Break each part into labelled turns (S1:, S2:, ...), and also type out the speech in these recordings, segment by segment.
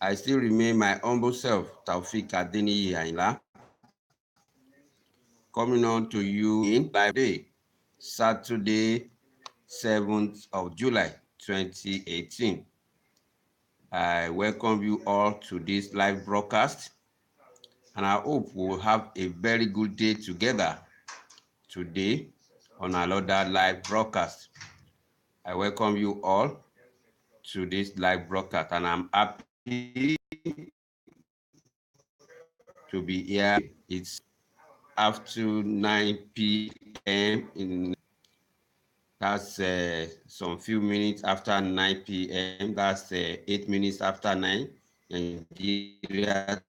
S1: I still remain my humble self, Taufik Adeniyi Ayinla, coming on to you in live day, Saturday, 7th of July, 2018. I welcome you all to this live broadcast, and I hope we'll have a very good day together today on another live broadcast. I welcome you all to this live broadcast, and I'm happy to be here. It's after 9 p.m. That's some few minutes after 9 p.m. That's 8 minutes after 9 Nigeria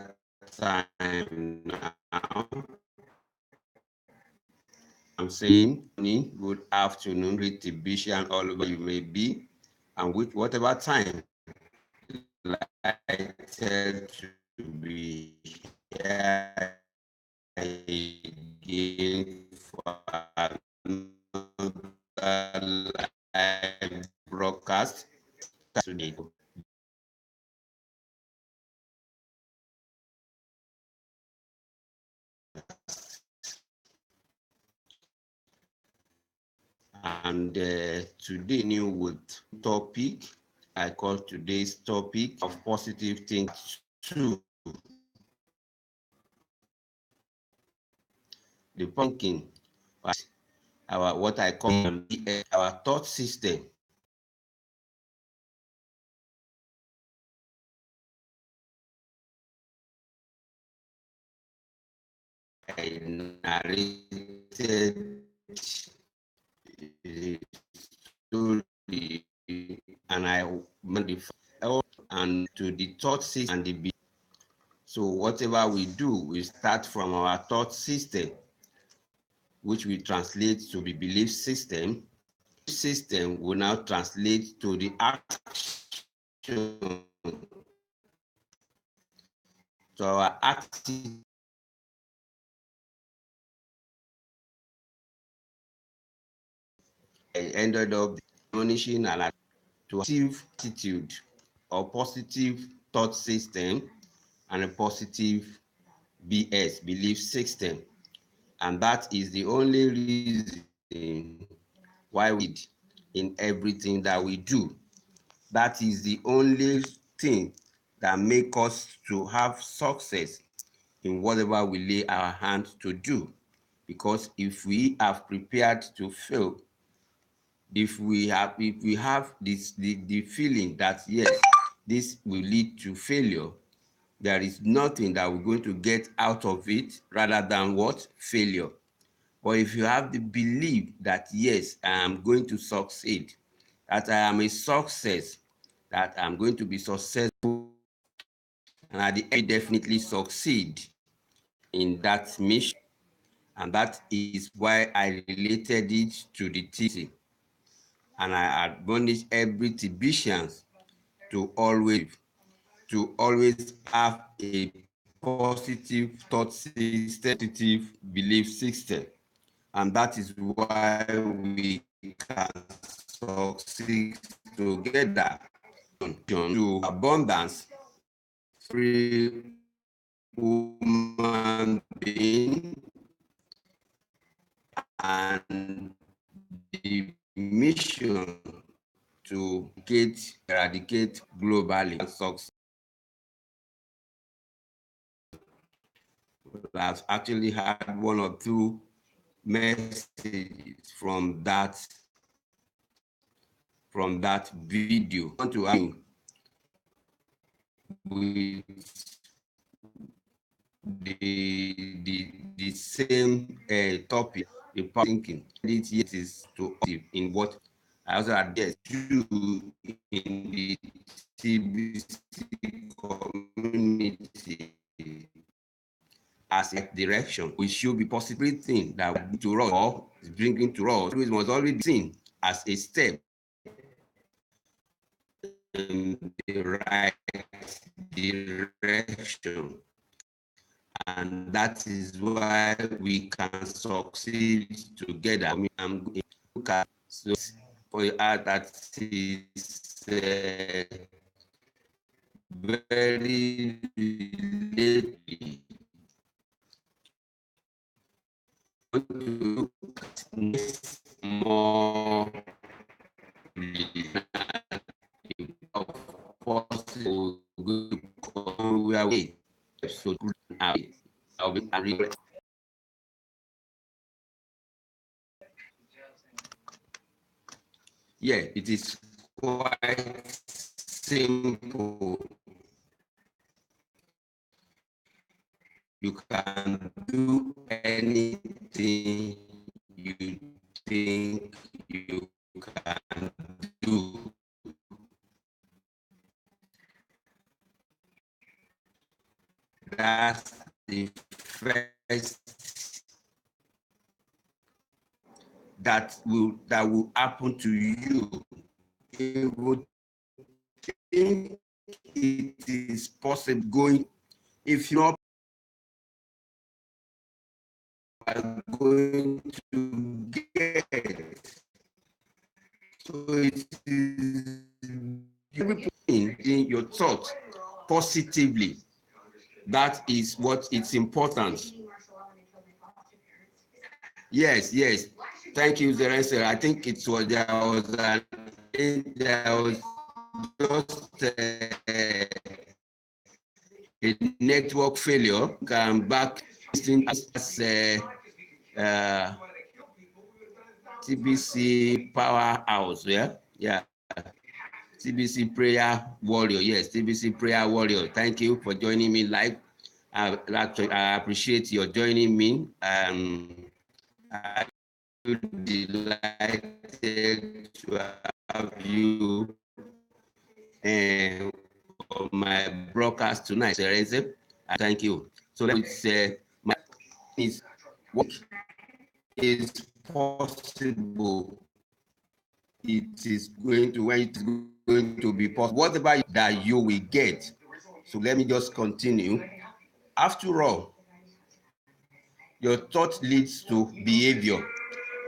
S1: time now. I'm saying good afternoon, retribution all over you may be, and with whatever time delighted to be here again for another live broadcast today. And today new with topic, I call today's topic of positive things too. The thinking, our what I call our thought system. I narrated the story and I modify and to the thought system and the belief. So whatever we do, we start from our thought system, which we translate to the belief system. System will now translate to the action, to our attitude. I ended up punishing and to positive attitude or positive thought system and a positive belief system. And that is the only reason why we did in everything that we do. That is the only thing that makes us to have success in whatever we lay our hands to do. Because if we have prepared to fail, if we have the feeling that yes, this will lead to failure, there is nothing that we're going to get out of it rather than what? Failure. But if you have the belief that yes, I am going to succeed, that I am a success, that I'm going to be successful, and at the end definitely succeed in that mission. And that is why I related it to the teaching. And I admonish every Tibetan to always have a positive thought system, positive belief system. And that is why we can succeed together to abundance, free human being, and the mission to eradicate globally and success. I've actually had one or two messages from that video. I want to ask with the same topic, the thinking. It is to in what I also address you in the TBC community as a direction. We should be possibly think that to us or is bringing to us must already be seen as a step in the right direction. And that is why we can succeed together. I mean, I'm going to look at point out that is very relatedly to look at more of possible good way. So yeah, it is quite simple. You can do anything you think you can do. That's the first that will happen to you. You would think it is possible going if you're going to get. So it is in your thought positively. That is what it's important. Yes, yes. Thank you, Zerense. I think it was there was just a network failure. Come back as TBC Powerhouse. Yeah, yeah. TBC Prayer Warrior. Yes, TBC Prayer Warrior. Thank you for joining me live. I appreciate your joining me. I'm delighted to have you on my broadcast tonight, Teresa. Thank you. So let's say my is what is possible. It is going to when it's going to be possible. Whatever that you will get. So let me just continue. After all, your thought leads to behavior.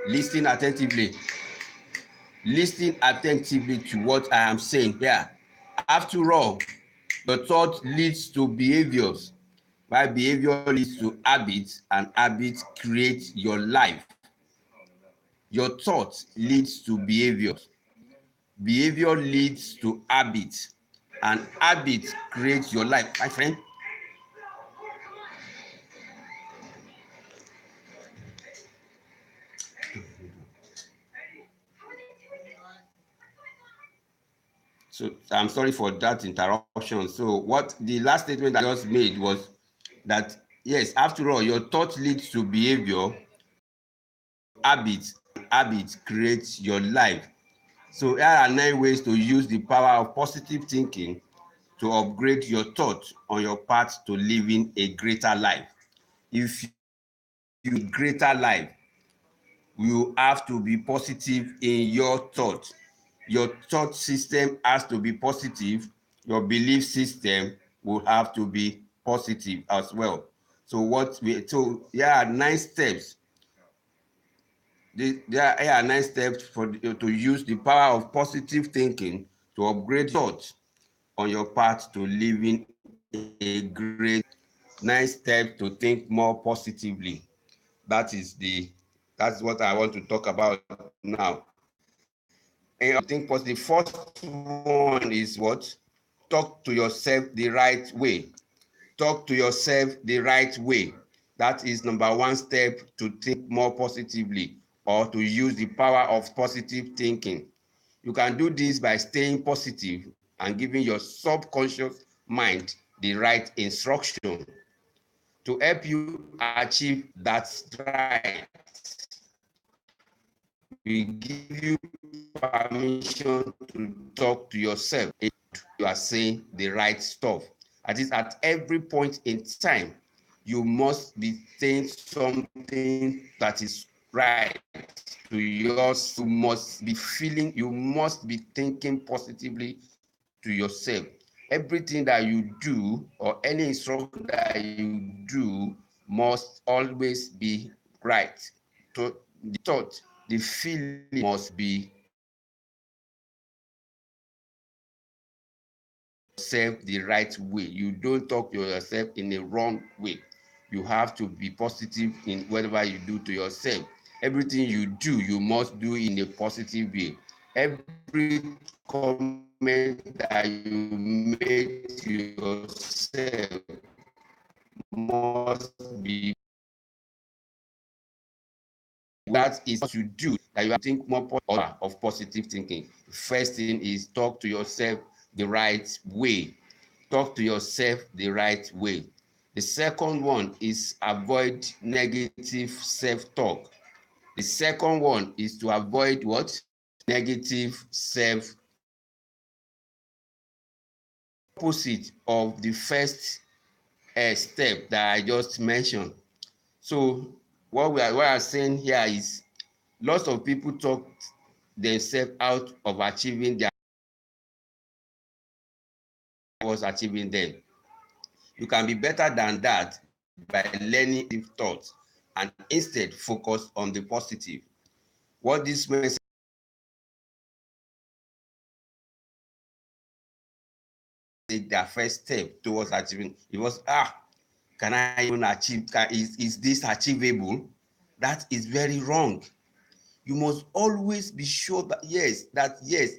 S1: Listen attentively. Listen attentively to what I am saying here. After all, your thought leads to behaviors. While behavior leads to habits, and habits create your life. Your thought leads to behaviors. Behavior leads to habits, and habits create your life, my friend. So I'm sorry for that interruption. So what the last statement I just made was that yes, after all, your thought leads to behavior, habits create your life. So here are 9 ways to use the power of positive thinking to upgrade your thought on your path to living a greater life. If you greater life, you have to be positive in your thought. Your thought system has to be positive. Your belief system will have to be positive as well. So here are 9 steps. There are 9 steps to use the power of positive thinking to upgrade thought on your path to living a great. 9 steps to think more positively. That's what I want to talk about now. And I think the first one is what? Talk to yourself the right way. Talk to yourself the right way. That is number 1 step to think more positively or to use the power of positive thinking. You can do this by staying positive and giving your subconscious mind the right instruction to help you achieve that right. We give you permission to talk to yourself. You are saying the right stuff. That is, at every point in time, you must be saying something that is right to yours. You must be thinking positively to yourself. Everything that you do or any instruction that you do must always be right. So the thought, the feeling must be yourself the right way. You don't talk to yourself in a wrong way. You have to be positive in whatever you do to yourself. Everything you do, you must do in a positive way. Every comment that you make to yourself must be, that is what you do, that you have to think more of positive thinking. First thing is talk to yourself the right way. Talk to yourself the right way. The second one is avoid negative self-talk. The second one is to avoid what? Negative self. Opposite of the first step that I just mentioned. So what we are saying here is lots of people talk themselves out of achieving their goals, achieving them. You can be better than that by learning thoughts and instead focus on the positive. What this means is their first step towards achieving. It was, can I even achieve? Is this achievable? That is very wrong. You must always be sure that yes,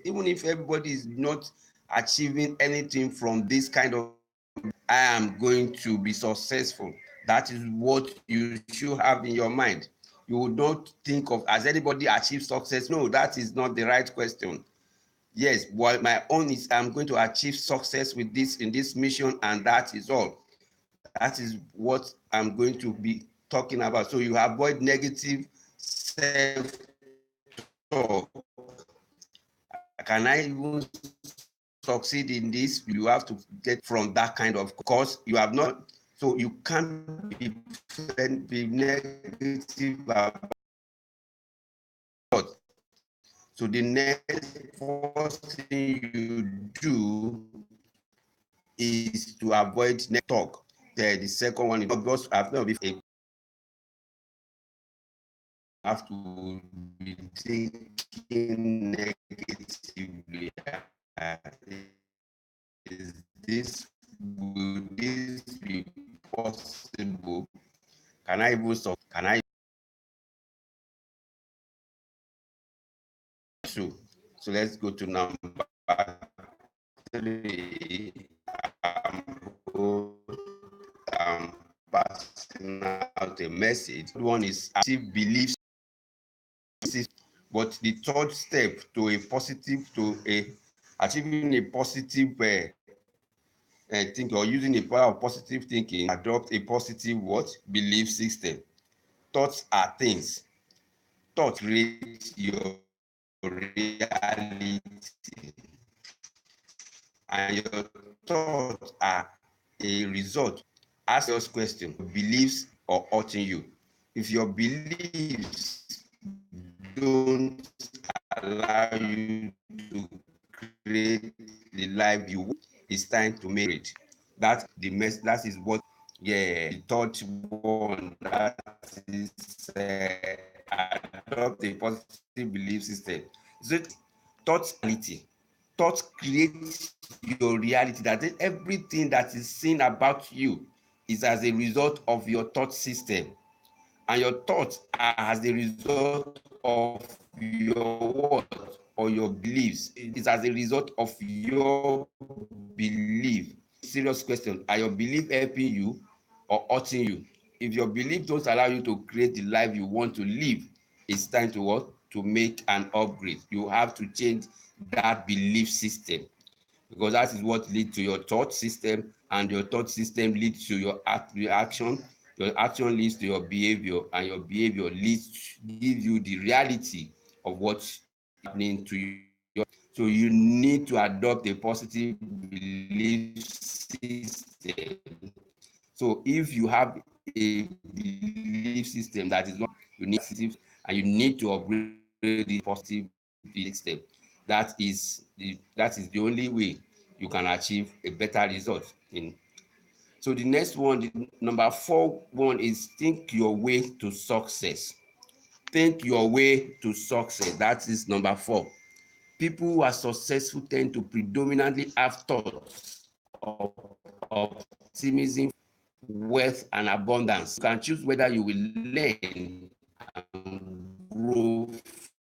S1: even if everybody is not achieving anything from this kind of, I am going to be successful. That is what you should have in your mind. You would not think of, has anybody achieved success? No, that is not the right question. Yes, well, my own is I'm going to achieve success with this in this mission, and that is all. That is what I'm going to be talking about. So you avoid negative self-talk. Can I even succeed in this? You have to get from that kind of course. You have not, so you can't be negative about. So the next first thing you do is to avoid talk. The second one is because I've not been have to be thinking negatively. Will this be possible? Can I even solve? Can I? So let's go to number 3. Passing out a message. One is active beliefs, but the third step to a positive, achieving a positive think, or using the power of positive thinking, adopt a positive belief system. Thoughts are things. Thoughts create your reality, and your thoughts are a result. Ask yourself question: beliefs or hurting you? If your beliefs don't allow you to create the life you want, it's time to make it. That is what, the third one, that is adopt a positive belief system. So thoughts create your reality. That is, everything that is seen about you is as a result of your thought system, and your thoughts are as a result of your what or your beliefs. It is as a result of your belief. Serious question: are your beliefs helping you or hurting you? If your beliefs don't allow you to create the life you want to live, it's time to what? To make an upgrade. You have to change that belief system, because that is what leads to your thought system, and your thought system leads to your action. Your action leads to your behavior, and your behavior gives you the reality of what's happening to you. So you need to adopt a positive belief system. So if you have a belief system that is not, you need positive, and you need to upgrade the positive belief system. That is the only way you can achieve a better result in. So the next one, the number 4 one, is think your way to success. Think your way to success. That is number 4. People who are successful tend to predominantly have thoughts optimism, wealth, and abundance. You can choose whether you will learn and grow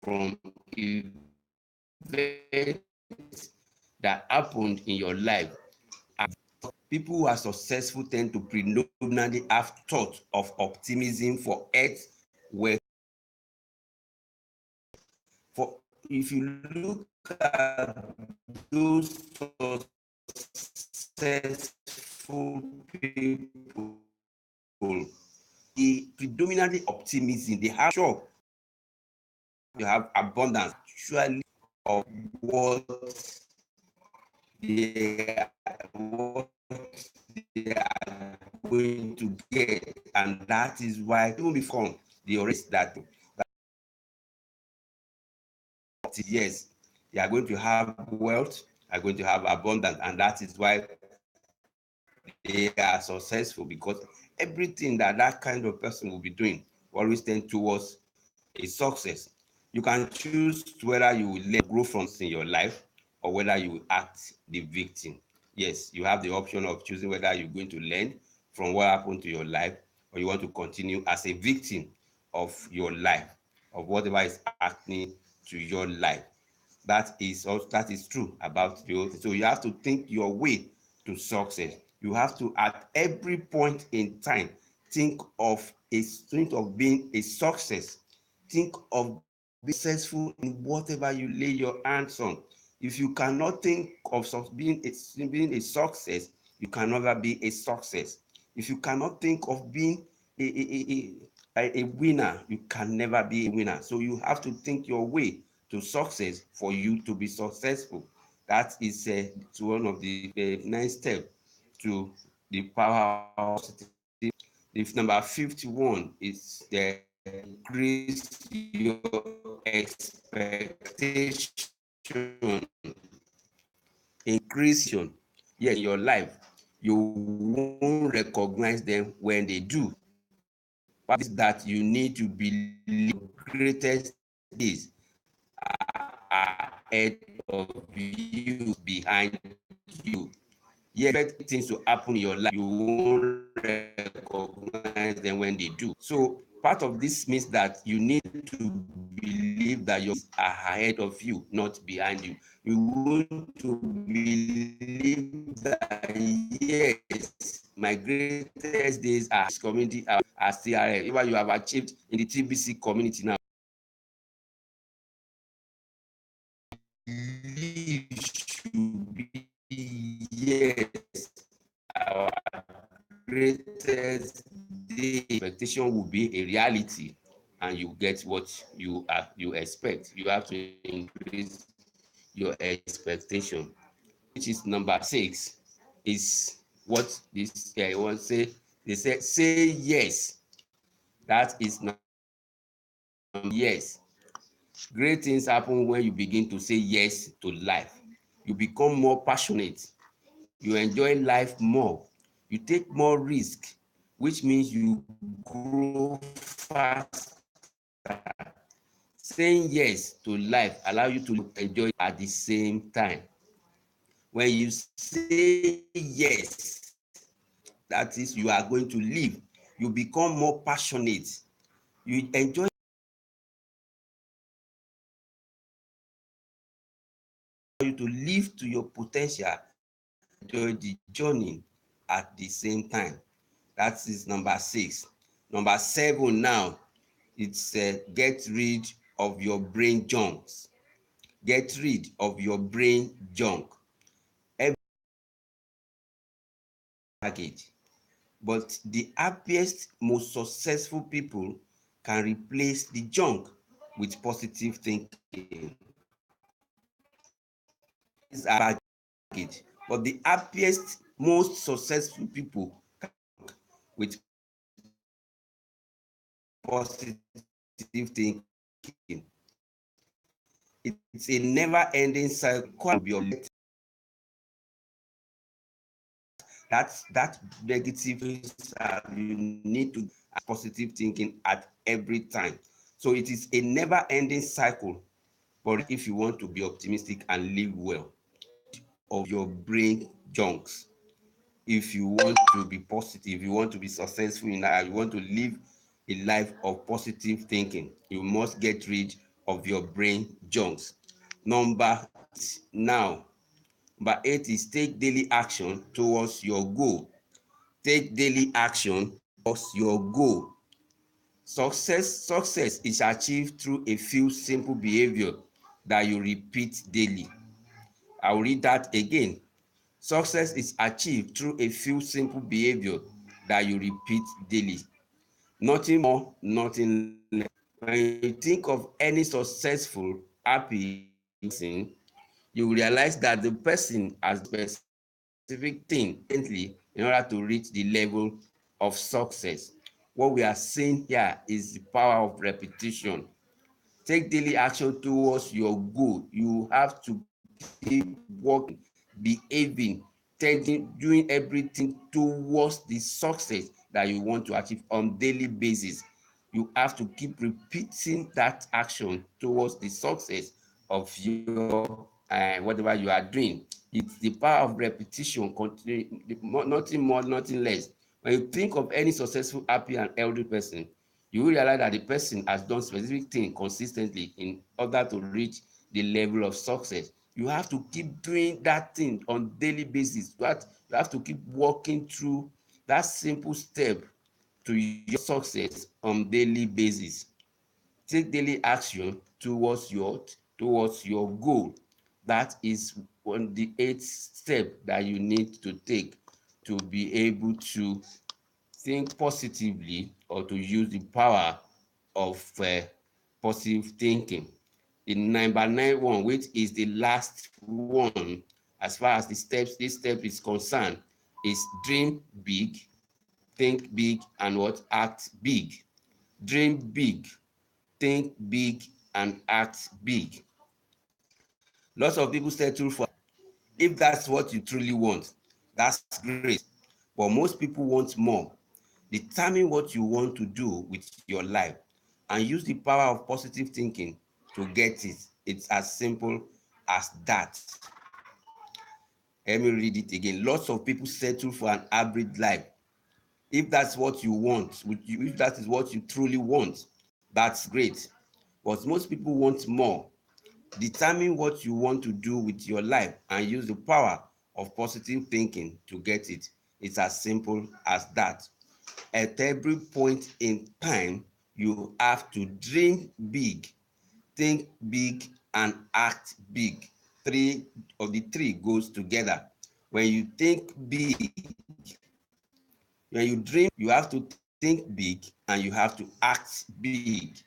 S1: from events that happened in your life. People who are successful tend to predominantly have thoughts of optimism for health, wealth. For if you look at those successful people, they predominantly optimism. They have sure they have abundance, surely of what they what they are going to get, and that is why even before the rest that yes, they are going to have wealth, are going to have abundance, and that is why they are successful, because everything that that kind of person will be doing will always tend towards a success. You can choose whether you will let grow from in your life or whether you will act the victim. Yes, you have the option of choosing whether you're going to learn from what happened to your life or you want to continue as a victim of your life, of whatever is happening to your life. That is true about the whole thing. So you have to think your way to success. You have to, at every point in time, think of being a success. Think of being successful in whatever you lay your hands on. If you cannot think of being a success, you can never be a success. If you cannot think of being a winner, you can never be a winner. So you have to think your way to success for you to be successful. That is one of the nine steps to the power of positive. If number 51 is the increase your expectation, increase yes, in your life, you won't recognize them when they do. What is that you need to believe greatest days are ahead of you, behind you. You expect things to happen in your life, you won't recognize them when they do. So part of this means that you need to believe that your are ahead of you, not behind you. You want to believe that yes, my greatest days are community are still ahead. Even you have achieved in the TBC community now. Believe should be yes, our greatest day expectation will be a reality, and you get what you expect. You have to increase your expectation, which is number 6. Is what this one say? They say yes. That is not yes. Great things happen when you begin to say yes to life. You become more passionate. You enjoy life more. You take more risk, which means you grow faster. Saying yes to life allows you to enjoy at the same time. When you say yes, that is, you are going to live. You become more passionate. You enjoy you to live to your potential, enjoy the journey at the same time. That is number 6. Number 7 now, it's get rid of your brain junks. Get rid of your brain junk. Every package. But the happiest, most successful people can replace the junk with positive thinking. It's a package. But the happiest, most successful people can with positive thinking. It's a never-ending cycle. That negative you need to positive thinking at every time. So it is a never-ending cycle. But if you want to be optimistic and live well, of your brain junks, if you want to be positive, you want to be successful in life, you want to live a life of positive thinking, you must get rid of your brain junks. Number 8 now. Number 8 is take daily action towards your goal. Take daily action towards your goal. Success is achieved through a few simple behavior that you repeat daily. I'll read that again. Success is achieved through a few simple behavior that you repeat daily. Nothing more, nothing less. When you think of any successful, happy person, you realize that the person has a specific thing in order to reach the level of success. What we are saying here is the power of repetition. Take daily action towards your goal. You have to keep working, behaving, doing everything towards the success that you want to achieve on daily basis. You have to keep repeating that action towards the success of your whatever you are doing. It's the power of repetition, nothing more, nothing less. When you think of any successful, happy, and healthy person, you will realize that the person has done specific thing consistently in order to reach the level of success. You have to keep doing that thing on daily basis. You have to keep walking through that simple step to your success on daily basis. Take daily action towards your goal. That is on the 8th step that you need to take to be able to think positively or to use the power of positive thinking. The number 9 one, which is the last one as far as this step is concerned, is dream big, think big, and act big. Dream big, think big, and act big. Lots of people settle for, if that's what you truly want, that's great. But most people want more. Determine what you want to do with your life and use the power of positive thinking to get it. It's as simple as that. Let me read it again. Lots of people settle for an average life. If that's what you want, if that is what you truly want, that's great. But most people want more. Determine what you want to do with your life and use the power of positive thinking to get it. It's as simple as that. At every point in time, you have to dream big, think big, and act big. Three of the three goes together. When you think big, when you dream, you have to think big and you have to act big.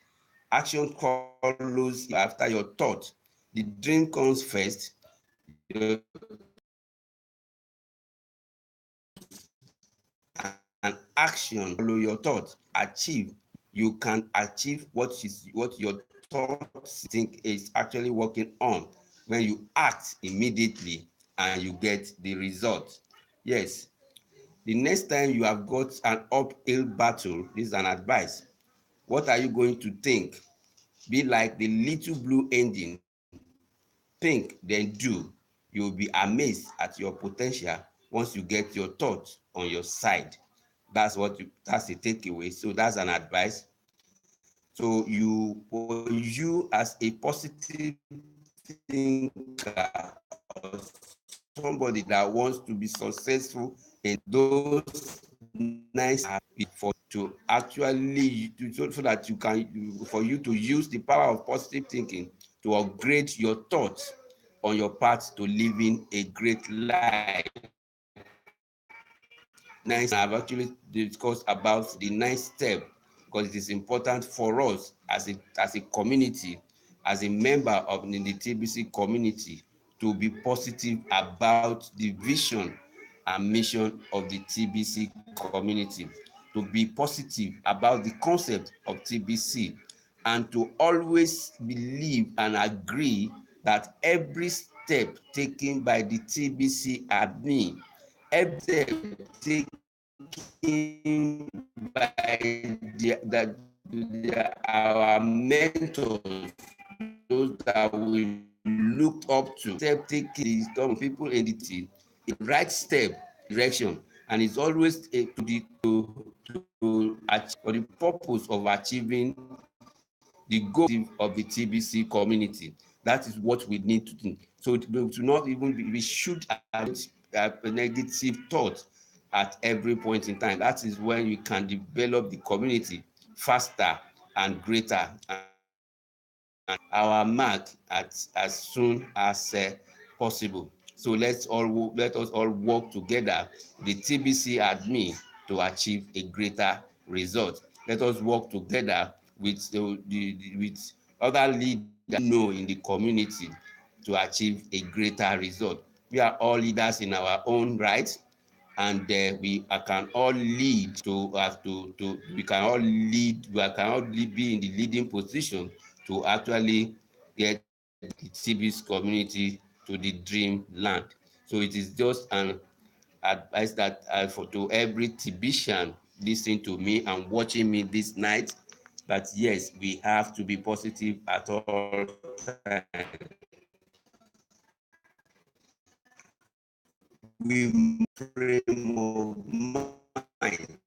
S1: Action follows after your thought. The dream comes first. And action follow your thought. Achieve. You can achieve what your thoughts think is actually working on when you act immediately and you get the result. Yes. The next time you have got an uphill battle, this is an advice. What are you going to think? Be like the little blue engine. Think, then do. You will be amazed at your potential once you get your thoughts on your side. That's the takeaway. So that's an advice. So you as a positive thinker, or somebody that wants to be successful in those nice for to actually so that you can for you to use the power of positive thinking to upgrade your thoughts on your path to living a great life. Nice. I've actually discussed about the ninth step because it is important for us as a community, as a member of the TBC community, to be positive about the vision and mission of the TBC community, to be positive about the concept of TBC, and to always believe and agree that every step taken by the TBC admin, every step taken by our mentors, those that we looked up to, step taking some people in the right step direction and it's always for the purpose of achieving the goal of the TBC community. That is what we need to do. So to not even be, we should have a negative thought at every point in time. That is when you can develop the community faster and greater, and our mark at as soon as possible. So let us all work together, the TBC admin, to achieve a greater result. Let us work together with with other leaders know in the community to achieve a greater result. We are all leaders in our own right, and we can all lead to we can all lead, we can all be in the leading position to actually get the TBS community to the dream land. So it is just an advice that for to every TBSian listening to me and watching me this night, that yes, we have to be positive at all times. We frame of mind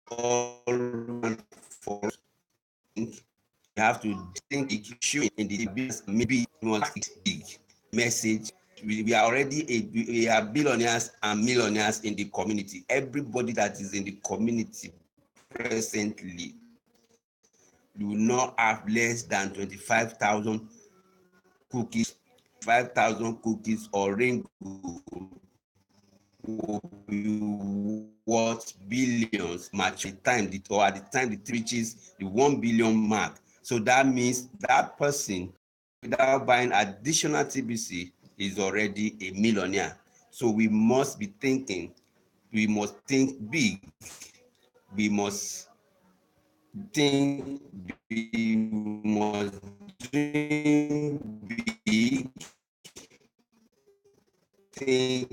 S1: all for you have to think issue in the business, maybe big message. We are already we are billionaires and millionaires in the community. Everybody that is in the community presently do not have less than 25,000 cookies. 5,000 cookies or ring will be worth billions much at the time it reaches the 1 billion mark. So that means that person, without buying additional TBC, is already a millionaire. So we must be thinking, we must think big, we must think big, we must dream big, think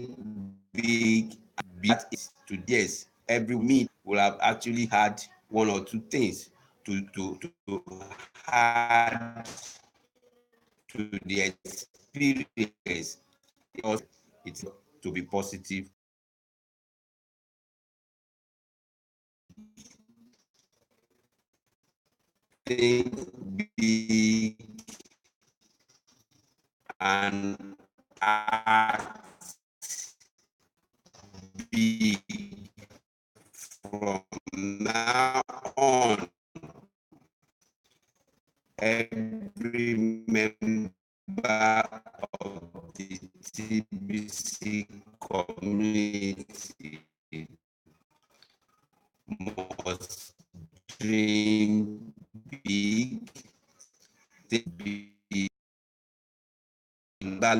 S1: big. That is to yes, every meet will have actually had one or two things to add to the experience. It's to be positive. Think big and act big from now on. Every member of the TBC community must dream big, think big. That